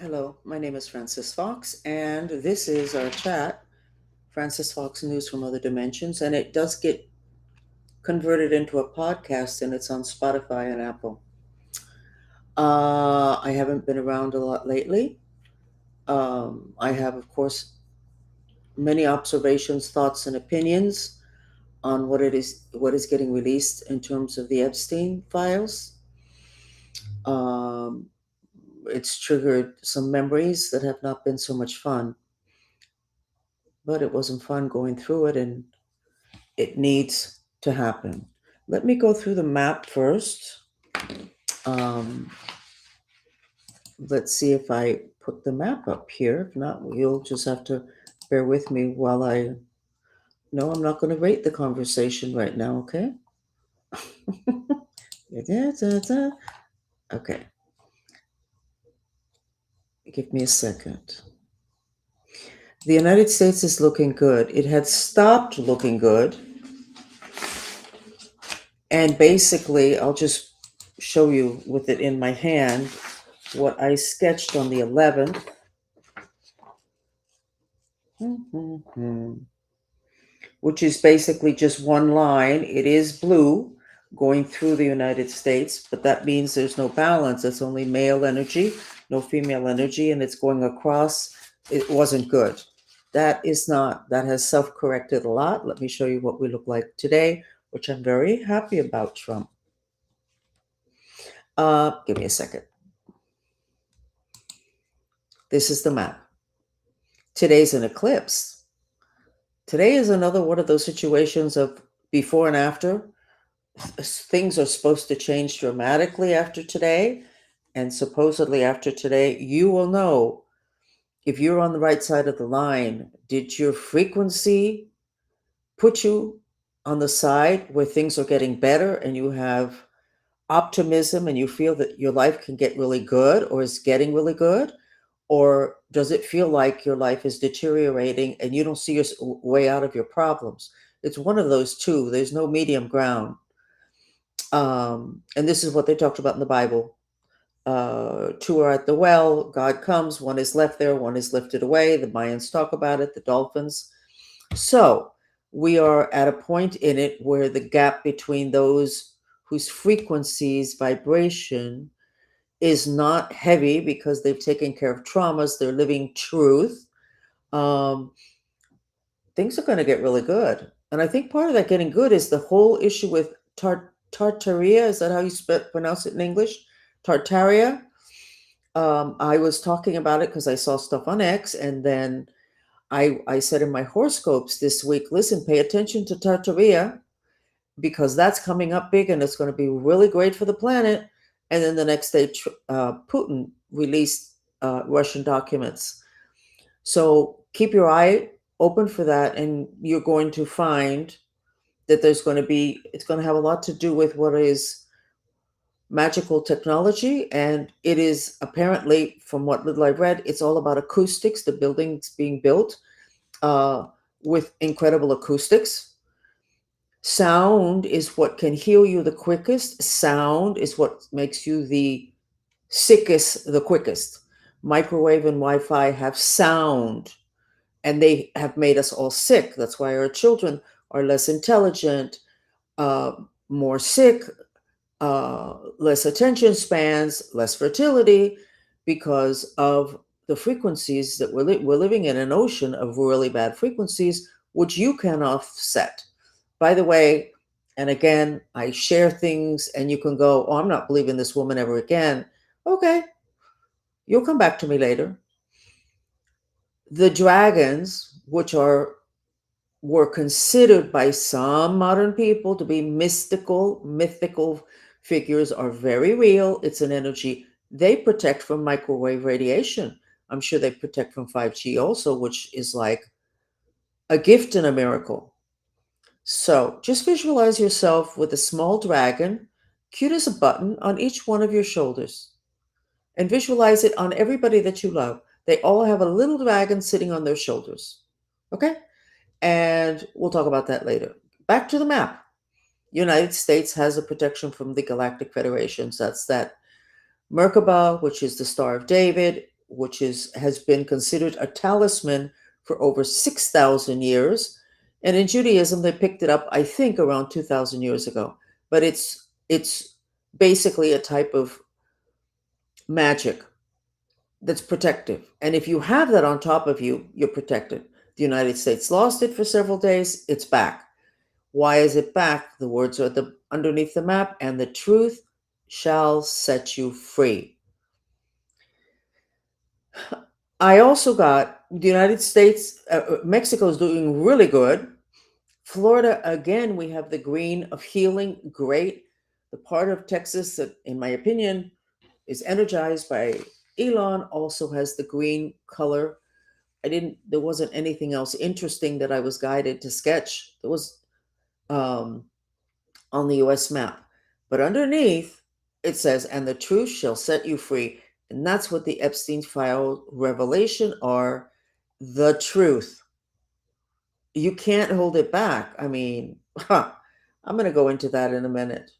Hello, my name is Francis Fox, and this is our chat, Francis Fox News from Other Dimensions, and it does get converted into a podcast, and it's on Spotify and Apple. I haven't been around a lot lately. I have, of course, many observations, thoughts, and opinions on what is getting released in terms of the Epstein files. Um, it's triggered some memories that have not been so much fun, but it wasn't fun going through it, and it needs to happen. Let me go through the map first. Um, let's see if I put the map up here. If not, you'll just have to bear with me while I. No, I'm not going to rate the conversation right now, okay? Okay, give me a second. The United States is looking good. It had stopped looking good. And basically, I'll just show you with it in my hand what I sketched on the 11th. Which is basically just one line. It is blue going through the United States, but that means there's no balance. It's only male energy, no female energy, and it's going across. It wasn't good. That has self corrected a lot. Let me show you what we look like today, which I'm very happy about, Trump. Give me a second. This is the map. Today's an eclipse. Today is another one of those situations of before and after. Things are supposed to change dramatically after today. And supposedly after today, you will know if you're on the right side of the line. Did your frequency put you on the side where things are getting better and you have optimism and you feel that your life can get really good or is getting really good? Or does it feel like your life is deteriorating and you don't see your way out of your problems? It's one of those two. There's no medium ground. And this is what they talked about in the Bible. Two are at the well, God comes, one is left there, one is lifted away. The Mayans talk about it, the dolphins. So we are at a point in it where the gap between those whose frequencies, vibration is not heavy because they've taken care of traumas, they're living truth. Um, things are going to get really good. And I think part of that getting good is the whole issue with Tartaria. Is that how you pronounce it in English? Tartaria. I was talking about it because I saw stuff on X, and then I said in my horoscopes this week, listen, pay attention to Tartaria because that's coming up big and it's going to be really great for the planet. And then the next day, Putin released Russian documents. So keep your eye open for that, and you're going to find that it's going to have a lot to do with what is magical technology. And it is apparently, from what little I've read, it's all about acoustics, the buildings being built with incredible acoustics. Sound is what can heal you the quickest. Sound is what makes you the sickest the quickest. Microwave and Wi-Fi have sound, and they have made us all sick. That's why our children are less intelligent, more sick, less attention spans, less fertility, because of the frequencies that we're living in an ocean of really bad frequencies, which you can offset. By the way, and again, I share things and you can go, oh, I'm not believing this woman ever again. Okay, you'll come back to me later. The dragons, which were considered by some modern people to be mythical figures, are very real. It's an energy. They protect from microwave radiation. I'm sure they protect from 5G also, which is like a gift and a miracle. So just visualize yourself with a small dragon, cute as a button, on each one of your shoulders. And visualize it on everybody that you love. They all have a little dragon sitting on their shoulders. Okay? And we'll talk about that later. Back to the map. United States has a protection from the Galactic Federations. That's that Merkaba, which is the Star of David. which has been considered a talisman for over 6,000 years. And in Judaism, they picked it up, I think, around 2,000 years ago. But it's basically a type of magic that's protective. And if you have that on top of you, you're protected. The United States lost it for several days. It's back. Why is it back? The words are underneath the map, and the truth shall set you free. I also got the United States, Mexico is doing really good. Florida, again, we have the green of healing, great. The part of Texas that, in my opinion, is energized by Elon also has the green color. There wasn't anything else interesting that I was guided to sketch. There was um, on the US map. But underneath, it says, and the truth shall set you free. And that's what the Epstein file revelation are, the truth. You can't hold it back. I mean, I'm going to go into that in a minute.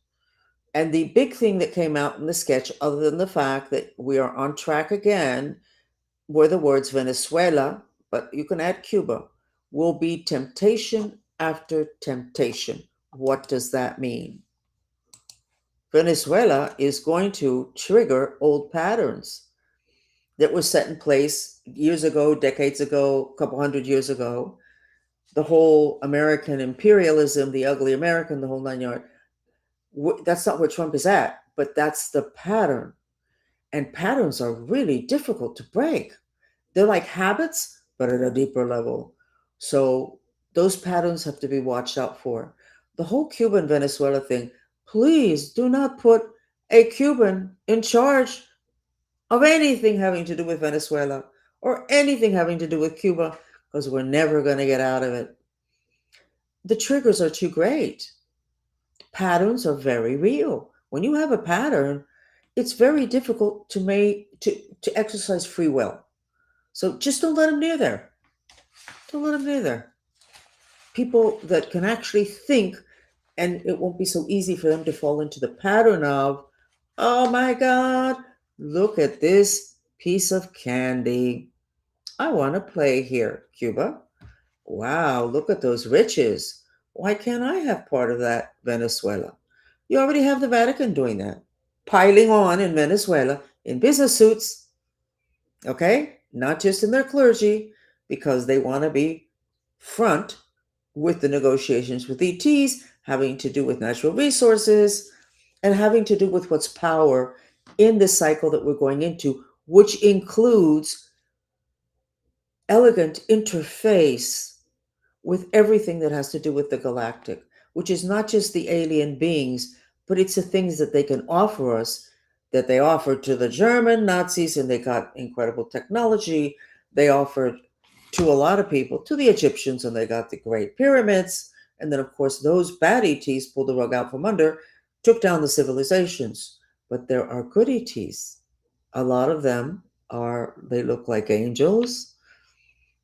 And the big thing that came out in the sketch, other than the fact that we are on track again, were the words Venezuela, but you can add Cuba, will be temptation after temptation. What does that mean? Venezuela is going to trigger old patterns that were set in place years ago, decades ago, a couple hundred years ago. The whole American imperialism, the ugly American, the whole nine yard. That's not where Trump is at, but that's the pattern. And patterns are really difficult to break. They're like habits, but at a deeper level. So those patterns have to be watched out for. The whole Cuban Venezuela thing, please do not put a Cuban in charge of anything having to do with Venezuela or anything having to do with Cuba, because we're never going to get out of it. The triggers are too great. Patterns are very real. When you have a pattern, it's very difficult to exercise free will. So just don't let them near there. Don't let them near there. People that can actually think, and it won't be so easy for them to fall into the pattern of, oh my God, look at this piece of candy. I want to play here, Cuba. Wow, look at those riches. Why can't I have part of that, Venezuela? You already have the Vatican doing that, piling on in Venezuela in business suits, okay? Not just in their clergy, because they want to be front with the negotiations with ETs, having to do with natural resources, and having to do with what's power in this cycle that we're going into, which includes elegant interface with everything that has to do with the galactic, which is not just the alien beings, but it's the things that they can offer us that they offered to the German Nazis, and they got incredible technology. They offered to a lot of people, to the Egyptians, and they got the Great Pyramids. And then, of course, those bad ETs pulled the rug out from under, took down the civilizations. But there are good ETs. A lot of them they look like angels.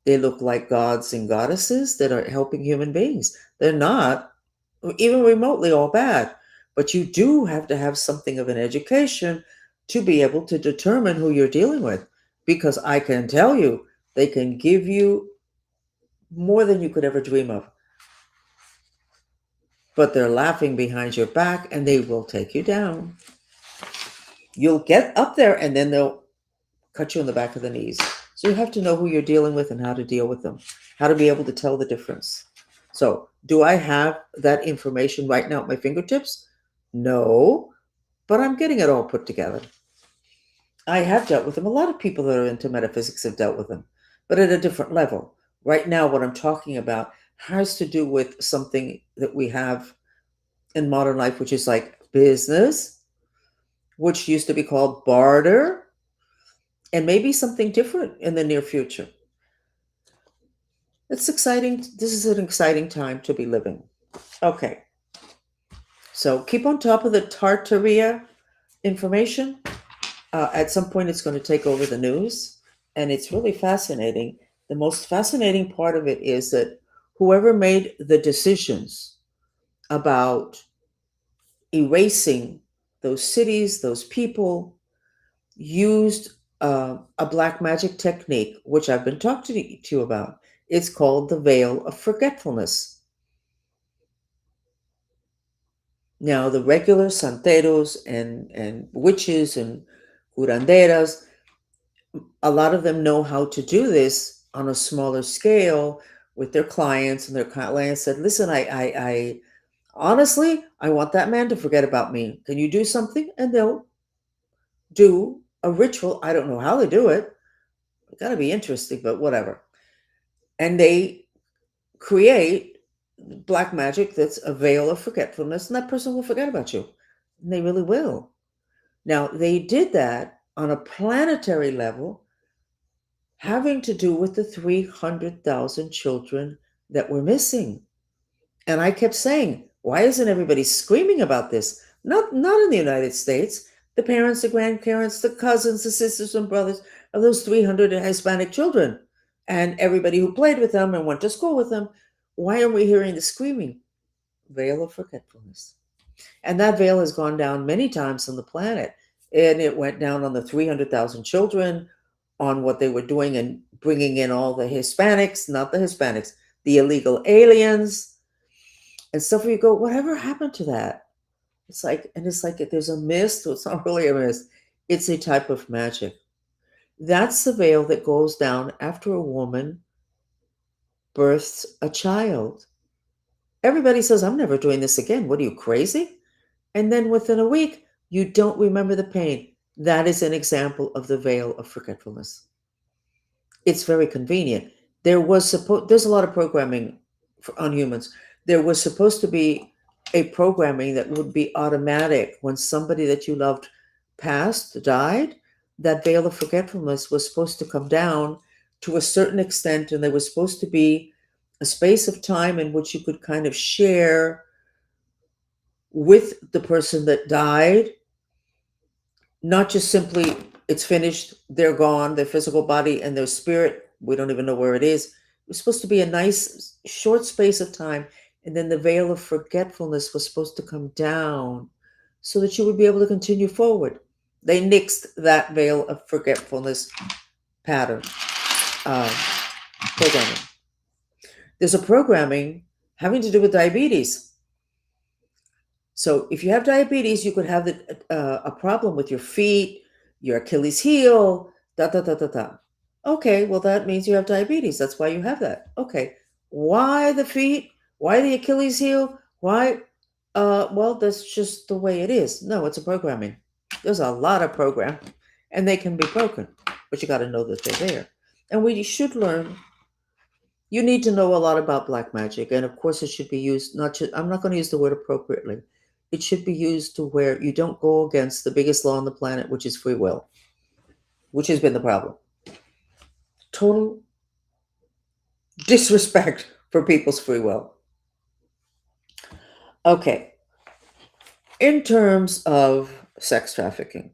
They look like gods and goddesses that are helping human beings. They're not even remotely all bad, but you do have to have something of an education to be able to determine who you're dealing with. Because I can tell you, they can give you more than you could ever dream of. But they're laughing behind your back and they will take you down. You'll get up there and then they'll cut you in the back of the knees. So you have to know who you're dealing with and how to deal with them, how to be able to tell the difference. So, do I have that information right now at my fingertips? No, but I'm getting it all put together. I have dealt with them. A lot of people that are into metaphysics have dealt with them, but at a different level. Right now, what I'm talking about has to do with something that we have in modern life, which is like business, which used to be called barter, and maybe something different in the near future. It's exciting. This is an exciting time to be living. Okay, so keep on top of the Tartaria information. At some point, it's going to take over the news, and it's really fascinating. The most fascinating part of it is that whoever made the decisions about erasing those cities, those people, used a black magic technique, which I've been talking to you about. It's called the veil of forgetfulness. Now, the regular santeros and witches and curanderas, a lot of them know how to do this on a smaller scale with their clients, and their clients said, listen, I honestly, I want that man to forget about me. Can you do something? And they'll do a ritual. I don't know how they do it. It's got to be interesting, but whatever. And they create black magic that's a veil of forgetfulness, and that person will forget about you. And they really will. Now, they did that on a planetary level, having to do with the 300,000 children that were missing. And I kept saying, why isn't everybody screaming about this? Not in the United States. The parents, the grandparents, the cousins, the sisters and brothers of those 300 Hispanic children, and everybody who played with them and went to school with them. Why are we hearing the screaming? Veil of forgetfulness. And that veil has gone down many times on the planet. And it went down on the 300,000 children, on what they were doing and bringing in all the Hispanics, not the Hispanics, the illegal aliens and stuff where you go, whatever happened to that? It's like there's a mist. Well, it's not really a mist. It's a type of magic. That's the veil that goes down after a woman births a child. Everybody says, I'm never doing this again. What are you, crazy? And then within a week, you don't remember the pain. That is an example of the veil of forgetfulness. It's very convenient. There's a lot of programming on humans. There was supposed to be a programming that would be automatic when somebody that you loved passed, died. That veil of forgetfulness was supposed to come down to a certain extent, and there was supposed to be a space of time in which you could kind of share with the person that died, not just simply it's finished, they're gone, their physical body and their spirit, we don't even know where it is. It was supposed to be a nice short space of time, and then the veil of forgetfulness was supposed to come down so that you would be able to continue forward. They nixed that veil of forgetfulness pattern uh, programming. There's a programming having to do with diabetes. So if you have diabetes, you could have a problem with your feet, your Achilles heel, da da da da da. Okay, well that means you have diabetes. That's why you have that. Okay, why the feet? Why the Achilles heel? Why? Well, that's just the way it is. No, it's a programming. There's a lot of program, and they can be broken, but you got to know that they're there. And we should learn. You need to know a lot about black magic, and of course, it should be used not just. I'm not going to use the word appropriately. It should be used to where you don't go against the biggest law on the planet, which is free will, which has been the problem. Total disrespect for people's free will. Okay, in terms of sex trafficking,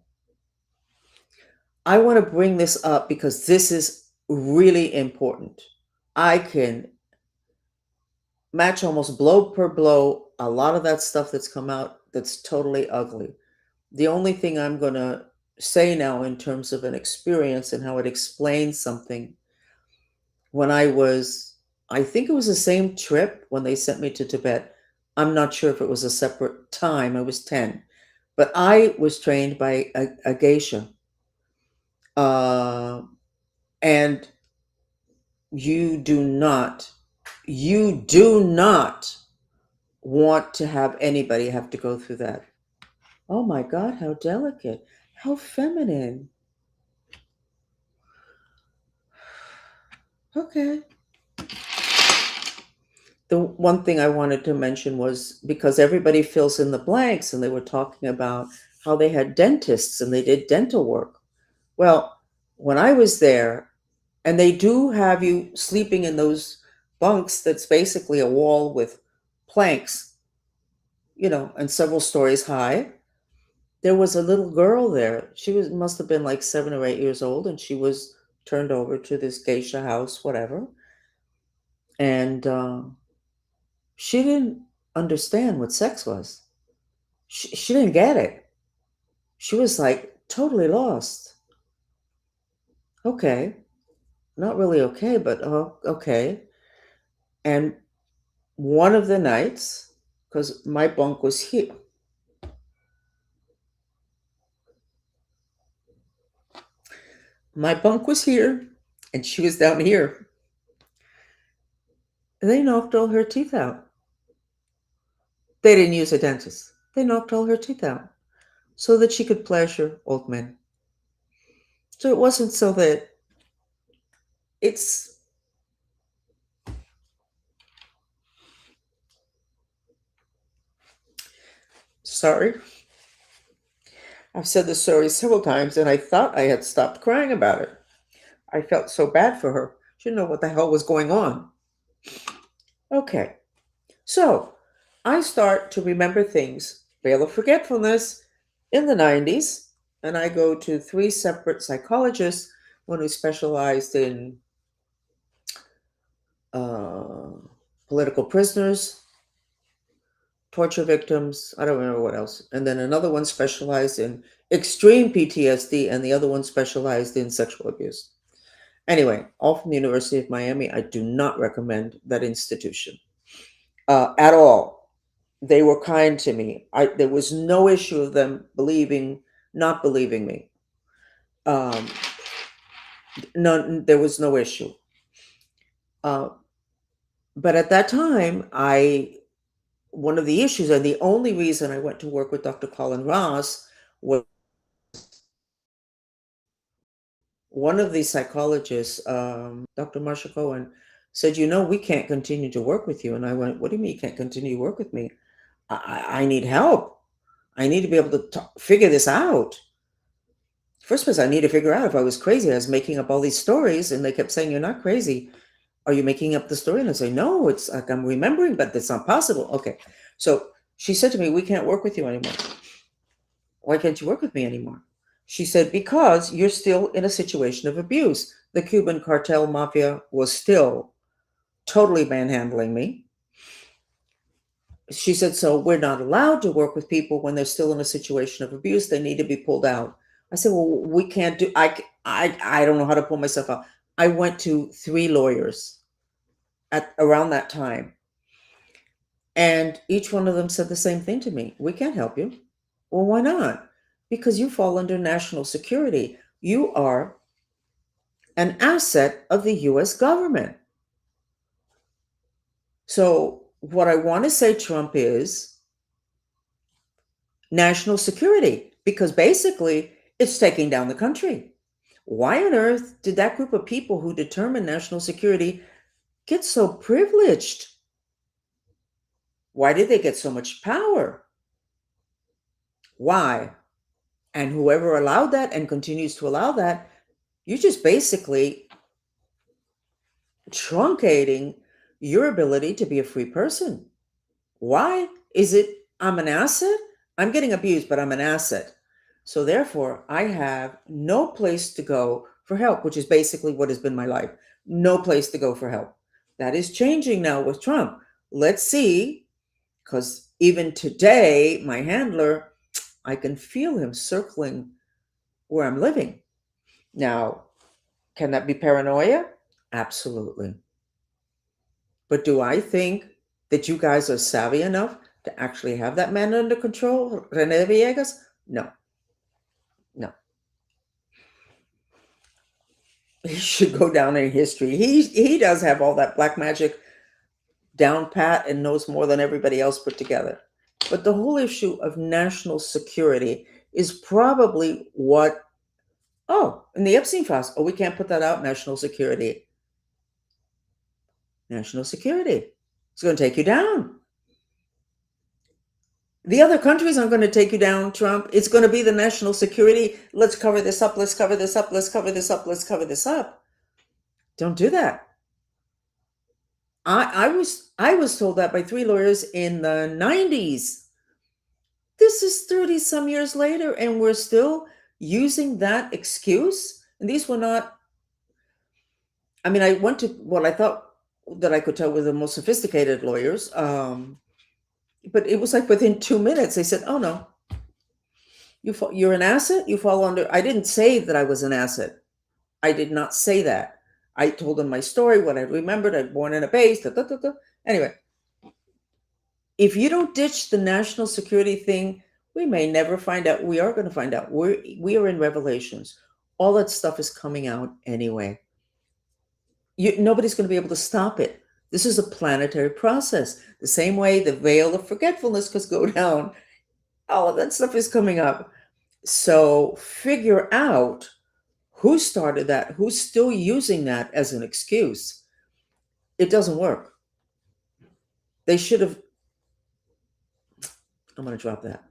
I want to bring this up because this is really important. I can match almost blow per blow a lot of that stuff that's come out that's totally ugly. The only thing I'm going to say now in terms of an experience and how it explains something, when I think it was the same trip when they sent me to Tibet. I'm not sure if it was a separate time. I was 10. But I was trained by a geisha. Uh, and you do not want to have anybody have to go through that. Oh my God, how delicate, how feminine. Okay. The one thing I wanted to mention was because everybody fills in the blanks, and they were talking about how they had dentists and they did dental work. Well, when I was there, and they do have you sleeping in those bunks that's basically a wall with planks, and several stories high. There was a little girl there. She must have been like 7 or 8 years old, and she was turned over to this geisha house, whatever. And she didn't understand what sex was. She didn't get it. She was like totally lost. Okay. Not really okay, but okay. And one of the nights, because my bunk was here, my bunk was here, and she was down here. They knocked all her teeth out. They didn't use a dentist. They knocked all her teeth out so that she could pleasure old men. So it wasn't so that it's sorry. I've said this story several times, and I thought I had stopped crying about it. I felt so bad for her. She didn't know what the hell was going on. Okay, so I start to remember things, veil of forgetfulness, in the 90s, and I go to three separate psychologists, one who specialized in uh, political prisoners, torture victims, I don't remember what else, and then another one specialized in extreme PTSD, and the other one specialized in sexual abuse. Anyway, all from the University of Miami. I do not recommend that institution at all. They were kind to me. There was no issue of them not believing me. Um, no, there was no issue. Uh, but at that time, one of the issues, and the only reason I went to work with Dr. Colin Ross was one of the psychologists, Dr. Marsha Cohen, said, we can't continue to work with you. And I went, what do you mean you can't continue to work with me? I need help. I need to be able to figure this out. First was I need to figure out if I was crazy. I was making up all these stories, and they kept saying, "You're not crazy. Are you making up the story?" And I say, "No, it's like I'm remembering, but that's not possible." Okay. So she said to me, "We can't work with you anymore." Why can't you work with me anymore? She said, "Because you're still in a situation of abuse. The Cuban cartel mafia was still totally manhandling me." She said, "So we're not allowed to work with people when they're still in a situation of abuse. They need to be pulled out." I said, "Well, we can't do, I don't know how to pull myself out." I went to three lawyers at around that time, and each one of them said the same thing to me. "We can't help you." Well, why not? Because you fall under national security. You are an asset of the US government. So what I want to say, Trump, is national security, because basically it's taking down the country. Why on earth did that group of people who determine national security get so privileged? Why did they get so much power? Why? And whoever allowed that and continues to allow that, you're just basically truncating your ability to be a free person. Why? Is it I'm an asset? I'm getting abused, but I'm an asset. So therefore, I have no place to go for help, which is basically what has been my life. No place to go for help. That is changing now with Trump. Let's see, because even today, my handler, I can feel him circling where I'm living. Now, can that be paranoia? Absolutely. But do I think that you guys are savvy enough to actually have that man under control, Rene Villegas? No, no. He should go down in history. He does have all that black magic down pat and knows more than everybody else put together. But the whole issue of national security is probably what, in the Epstein files, we can't put that out, national security. National security. It's going to take you down. The other countries aren't going to take you down, Trump. It's going to be the national security. Let's cover this up. Let's cover this up. Let's cover this up. Let's cover this up. Don't do that. I was told that by three lawyers in the 90s. This is 30 some years later, and we're still using that excuse. And these were not, I mean, I went to what I thought that I could tell were the most sophisticated lawyers. But it was like within 2 minutes, they said, "Oh no, you're an asset. You fall under." I didn't say that I was an asset. I did not say that. I told them my story, what I remembered. I'd born in a base. Da, da, da, da. Anyway, if you don't ditch the national security thing, we may never find out. We are going to find out. We are in Revelations. All that stuff is coming out anyway. Nobody's going to be able to stop it. This is a planetary process. The same way the veil of forgetfulness could go down. All of that stuff is coming up. So figure out who started that, who's still using that as an excuse. It doesn't work. They should have. I'm going to drop that.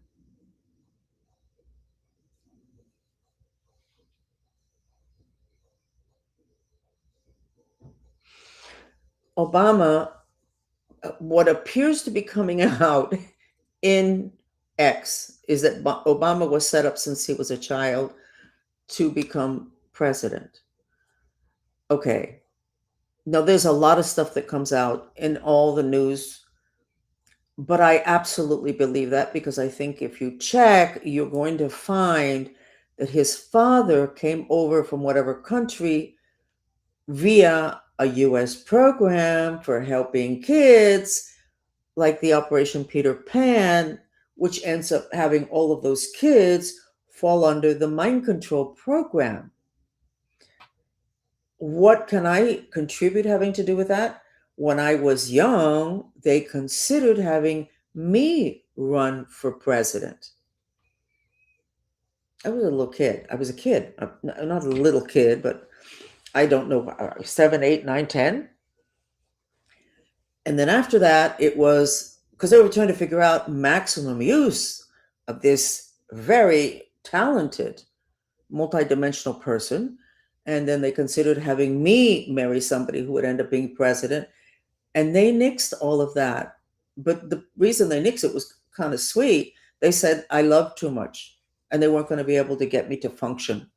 Obama, what appears to be coming out in X is that Obama was set up since he was a child to become president. Okay. Now, there's a lot of stuff that comes out in all the news, but I absolutely believe that because I think if you check, you're going to find that his father came over from whatever country via a US program for helping kids, like the Operation Peter Pan, which ends up having all of those kids fall under the mind control program. What can I contribute having to do with that? When I was young, they considered having me run for president. I was a little kid. I was a kid. Not a little kid, but I don't know, 7, 8, 9, 10. And then after that, it was because they were trying to figure out maximum use of this very talented, multidimensional person. And then they considered having me marry somebody who would end up being president. And they nixed all of that. But the reason they nixed it was kind of sweet. They said, I love too much. And they weren't going to be able to get me to function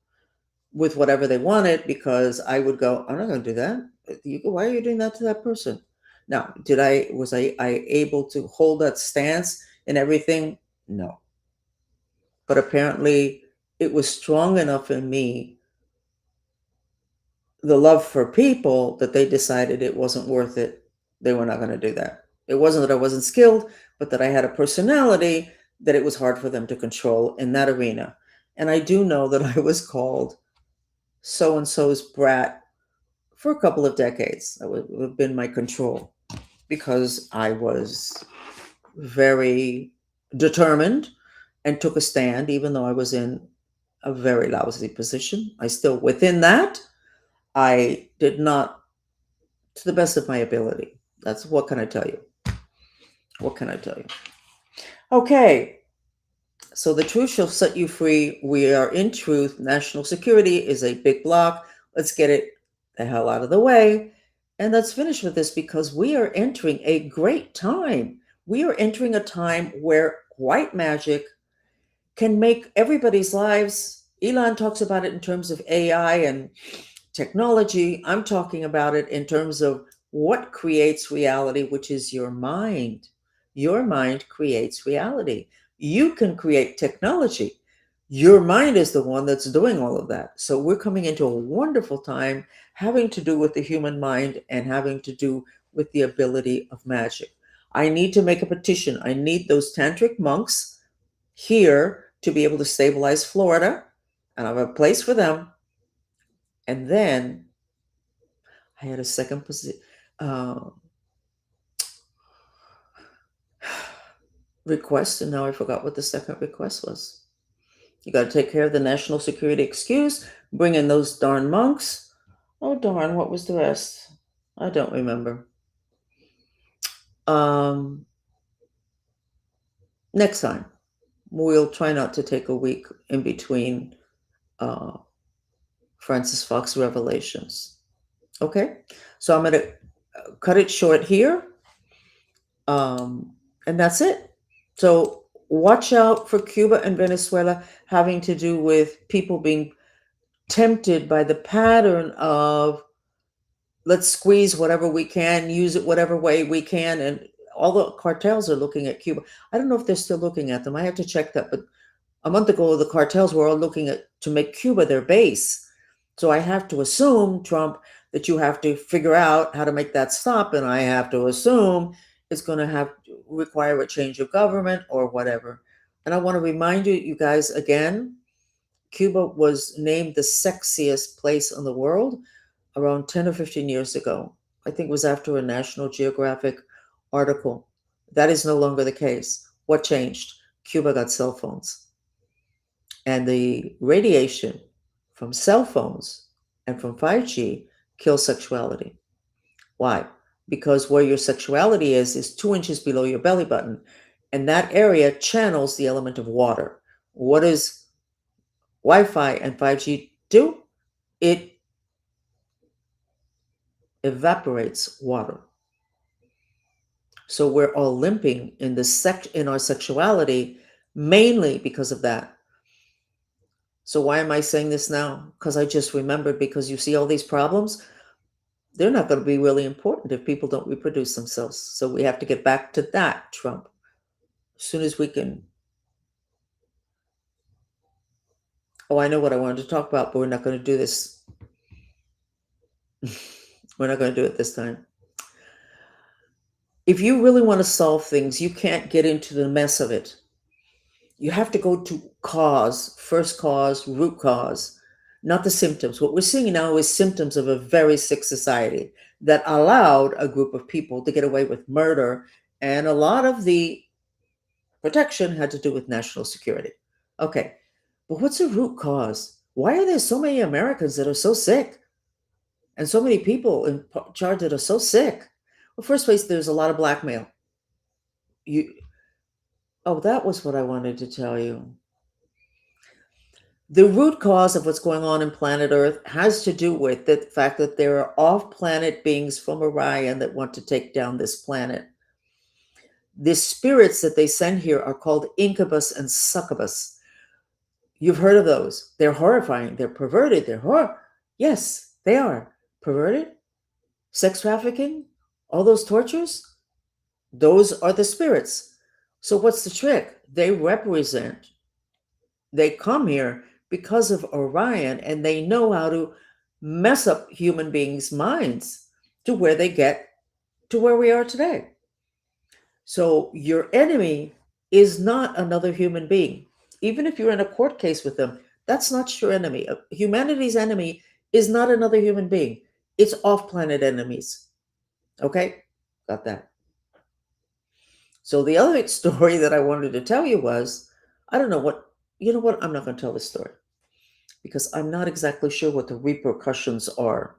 with whatever they wanted because I would go, I'm not going to do that. Why are you doing that to that person? Now, was I able to hold that stance in everything? No. But apparently it was strong enough in me, the love for people, that they decided it wasn't worth it. They were not going to do that. It wasn't that I wasn't skilled, but that I had a personality that it was hard for them to control in that arena. And I do know that I was called so-and-so's brat for a couple of decades. That would have been my control because I was very determined and took a stand, even though I was in a very lousy position. I still, within that, I did not, to the best of my ability. That's what can I tell you? What can I tell you? Okay. So the truth shall set you free. We are in truth. National security is a big block. Let's get it the hell out of the way. And let's finish with this because we are entering a great time. We are entering a time where white magic can make everybody's lives. Elon talks about it in terms of AI and technology. I'm talking about it in terms of what creates reality, which is your mind. Your mind creates reality. You can create technology. Your mind is the one that's doing all of that. So we're coming into a wonderful time having to do with the human mind and having to do with the ability of magic. I need to make a petition. I need those tantric monks here to be able to stabilize Florida, and I have a place for them. And then I had a second position request, and now I forgot what the second request was. You got to take care of the national security excuse, bring in those darn monks. Oh, darn, what was the rest? I don't remember. Next time, we'll try not to take a week in between Francis Fox Revelations. Okay? So I'm going to cut it short here. And that's it. So watch out for Cuba and Venezuela having to do with people being tempted by the pattern of let's squeeze whatever we can, use it whatever way we can. And all the cartels are looking at Cuba. I don't know if they're still looking at them. I have to check that. But a month ago, the cartels were all looking at to make Cuba their base. So I have to assume, Trump, that you have to figure out how to make that stop, and I have to assume it's going to have require a change of government or whatever. And I want to remind you, you guys, again, Cuba was named the sexiest place in the world around 10 or 15 years ago. I think it was after a National Geographic article. That is no longer the case. What changed? Cuba got cell phones. And the radiation from cell phones and from 5G kills sexuality. Why? Because where your sexuality is 2 inches below your belly button. And that area channels the element of water. What does Wi Fi and 5G do? It evaporates water. So we're all limping in in our sexuality mainly because of that. So why am I saying this now? Because I just remembered, because you see all these problems, they're not going to be really important if people don't reproduce themselves. So we have to get back to that, Trump, as soon as we can. Oh, I know what I wanted to talk about, but we're not going to do this. We're not going to do it this time. If you really want to solve things, you can't get into the mess of it. You have to go to cause, first cause, root cause, not the symptoms. What we're seeing now is symptoms of a very sick society that allowed a group of people to get away with murder. And a lot of the protection had to do with national security. Okay, but what's the root cause? Why are there so many Americans that are so sick? And so many people in charge that are so sick? Well, first place, there's a lot of blackmail. You, oh, that was what I wanted to tell you. The root cause of what's going on in planet Earth has to do with the fact that there are off-planet beings from Orion that want to take down this planet. The spirits that they send here are called incubus and succubus. You've heard of those. They're horrifying. They're perverted. Yes, they are. Perverted, sex trafficking, all those tortures. Those are the spirits. So what's the trick? They come here because of Orion, and they know how to mess up human beings' minds to where they get to where we are today. So your enemy is not another human being. Even if you're in a court case with them, that's not your enemy. Humanity's enemy is not another human being. It's off-planet enemies. Okay? Got that. So the other story that I wanted to tell you was, I don't know what, you know what? I'm not going to tell this story because I'm not exactly sure what the repercussions are.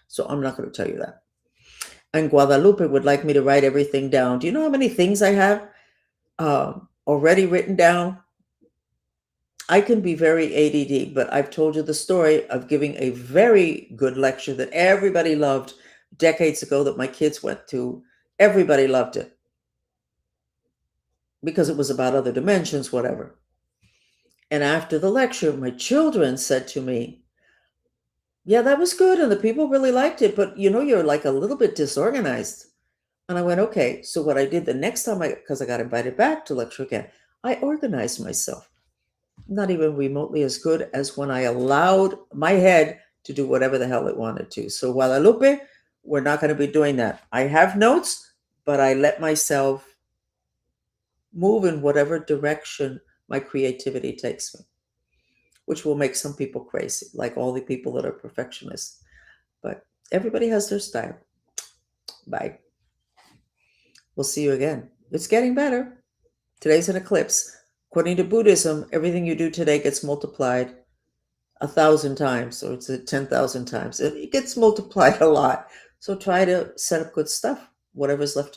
So I'm not going to tell you that. And Guadalupe would like me to write everything down. Do you know how many things I have already written down? I can be very ADD, but I've told you the story of giving a very good lecture that everybody loved decades ago that my kids went to. Everybody loved it because it was about other dimensions, whatever. And after the lecture, my children said to me, yeah, that was good. And the people really liked it. But you're like a little bit disorganized. And I went, okay. So what I did the next time, because I got invited back to lecture again, I organized myself. Not even remotely as good as when I allowed my head to do whatever the hell it wanted to. So Guadalupe, we're not going to be doing that. I have notes, but I let myself move in whatever direction my creativity takes me, which will make some people crazy, like all the people that are perfectionists. But everybody has their style. Bye. We'll see you again. It's getting better. Today's an eclipse. According to Buddhism, everything you do today gets multiplied 1,000 times, or it's 10,000 times. It gets multiplied a lot. So try to set up good stuff, whatever's left